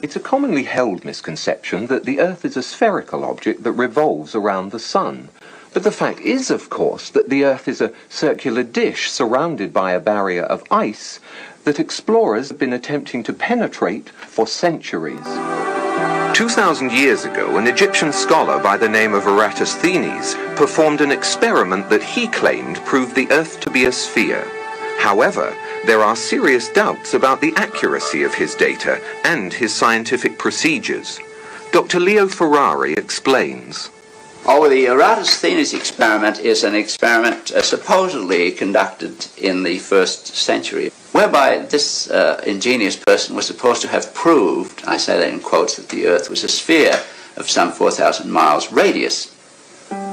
It's a commonly held misconception that the Earth is a spherical object that revolves around the Sun. But the fact is, of course, that the Earth is a circular dish surrounded by a barrier of ice that explorers have been attempting to penetrate for centuries. 2,000 years ago, an Egyptian scholar by the name of Eratosthenes performed an experiment that he claimed proved the Earth to be a sphere. However, there are serious doubts about the accuracy of his data and his scientific procedures. Dr. Leo Ferrari explains. The Eratosthenes experiment is an experiment supposedly conducted in the 1st century, whereby this ingenious person was supposed to have proved, I say that in quotes, that the Earth was a sphere of some 4,000 miles radius.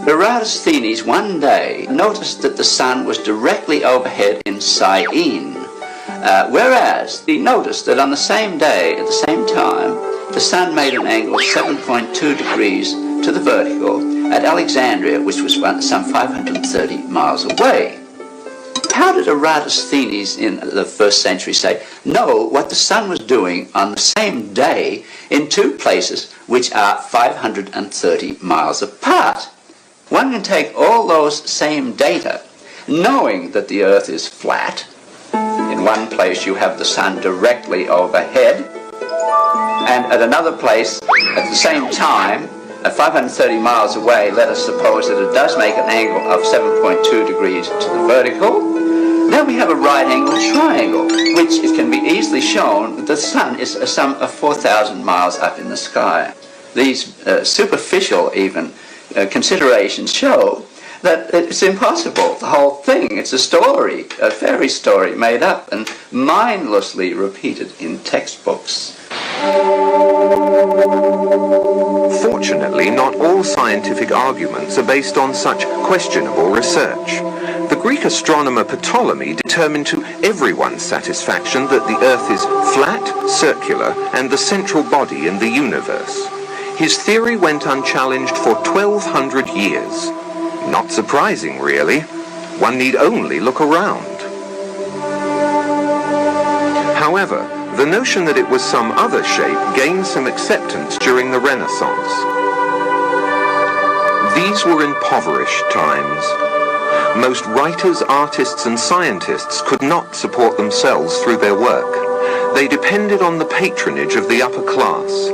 Eratosthenes one day noticed that the sun was directly overhead in Syene, whereas he noticed that on the same day, at the same time, the sun made an angle of 7.2 degrees to the vertical at Alexandria, which was some 530 miles away. How did Eratosthenes in the 1st century know what the sun was doing on the same day in two places which are 530 miles apart? One can take all those same data, knowing that the Earth is flat. In one place you have the sun directly overhead, and at another place, at the same time, at 530 miles away, let us suppose that it does make an angle of 7.2 degrees to the vertical. Then we have a right-angled triangle, which it can be easily shown that the sun is some 4,000 miles up in the sky. These superficial, even, considerations show that it's impossible. The whole thing, it's a story, a fairy story made up and mindlessly repeated in textbooks. Fortunately, not all scientific arguments are based on such questionable research. The Greek astronomer Ptolemy determined to everyone's satisfaction that the Earth is flat, circular, and the central body in the universe. His theory went unchallenged for 1,200 years. Not surprising, really. One need only look around. However, the notion that it was some other shape gained some acceptance during the Renaissance. These were impoverished times. Most writers, artists, and scientists could not support themselves through their work. They depended on the patronage of the upper class.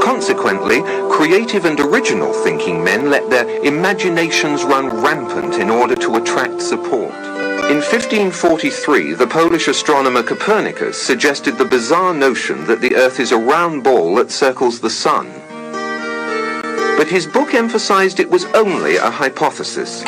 Consequently, creative and original thinking men let their imaginations run rampant in order to attract support. In 1543, the Polish astronomer Copernicus suggested the bizarre notion that the Earth is a round ball that circles the sun. But his book emphasized it was only a hypothesis.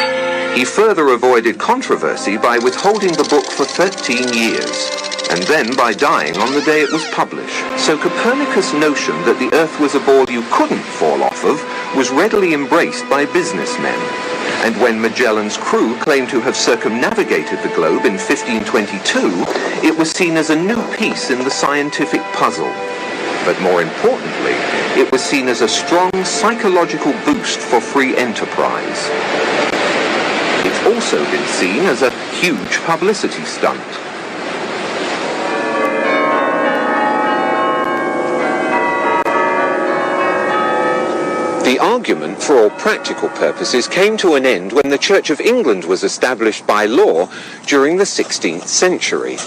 He further avoided controversy by withholding the book for 13 years, and then by dying on the day it was published. So Copernicus' notion that the Earth was a ball you couldn't fall off of was readily embraced by businessmen. And when Magellan's crew claimed to have circumnavigated the globe in 1522, it was seen as a new piece in the scientific puzzle. But more importantly, it was seen as a strong psychological boost for free enterprise. It's also been seen as a huge publicity stunt. The argument, for all practical purposes, came to an end when the Church of England was established by law during the 16th century.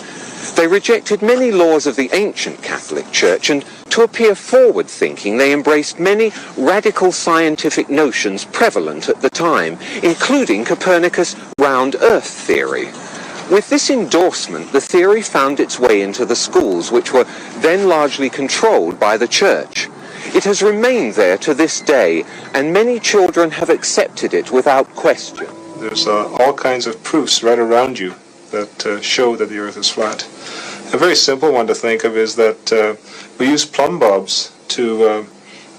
They rejected many laws of the ancient Catholic Church, and to appear forward-thinking, they embraced many radical scientific notions prevalent at the time, including Copernicus' round Earth theory. With this endorsement, the theory found its way into the schools, which were then largely controlled by the Church. It has remained there to this day, and many children have accepted it without question. There's all kinds of proofs right around you that show that the Earth is flat. A very simple one to think of is that we use plumb bobs to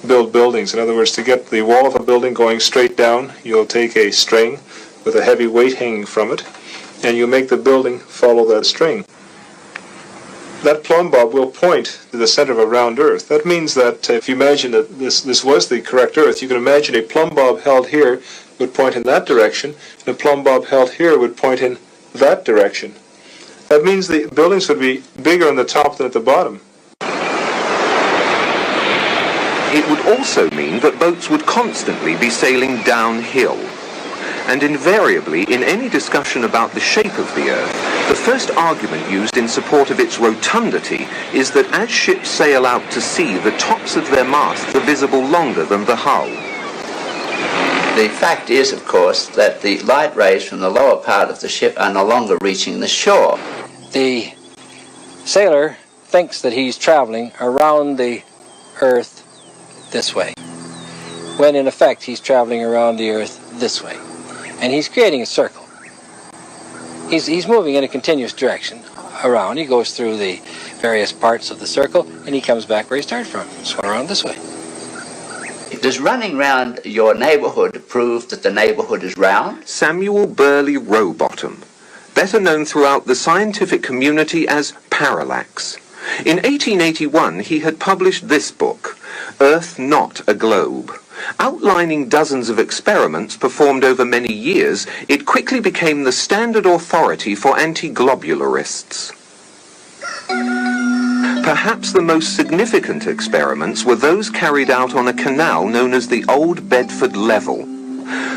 build buildings. In other words, to get the wall of a building going straight down, you'll take a string with a heavy weight hanging from it, and you make the building follow that string. That plumb bob will point to the center of a round Earth. That means that if you imagine that this was the correct Earth, you can imagine a plumb bob held here would point in that direction, and a plumb bob held here would point in that direction. That means the buildings would be bigger on the top than at the bottom. It would also mean that boats would constantly be sailing downhill. And invariably, in any discussion about the shape of the Earth, the first argument used in support of its rotundity is that as ships sail out to sea, the tops of their masts are visible longer than the hull. The fact is, of course, that the light rays from the lower part of the ship are no longer reaching the shore. The sailor thinks that he's traveling around the Earth this way, when in effect he's traveling around the Earth this way. And he's creating a circle. He's moving in a continuous direction around. He goes through the various parts of the circle, and he comes back where he started from. Swim around this way. Does running round your neighborhood prove that the neighborhood is round? Samuel Burley Rowbottom, better known throughout the scientific community as Parallax. In 1881, he had published this book, Earth Not a Globe. Outlining dozens of experiments performed over many years, it quickly became the standard authority for anti-globularists. Perhaps the most significant experiments were those carried out on a canal known as the Old Bedford Level.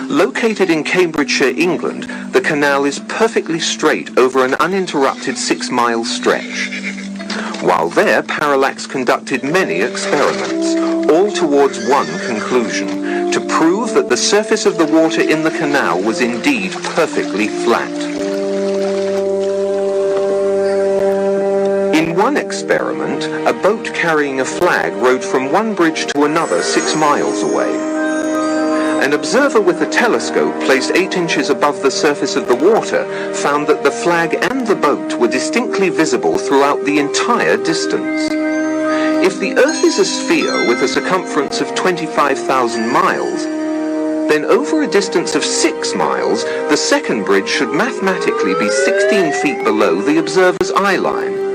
Located in Cambridgeshire, England, the canal is perfectly straight over an uninterrupted 6-mile stretch. While there, Parallax conducted many experiments, all towards one conclusion, to prove that the surface of the water in the canal was indeed perfectly flat. In one experiment, a boat carrying a flag rowed from one bridge to another 6 miles away. An observer with a telescope placed 8 inches above the surface of the water found that the flag and the boat were distinctly visible throughout the entire distance. If the Earth is a sphere with a circumference of 25,000 miles, then over a distance of 6 miles, the second bridge should mathematically be 16 feet below the observer's eye line.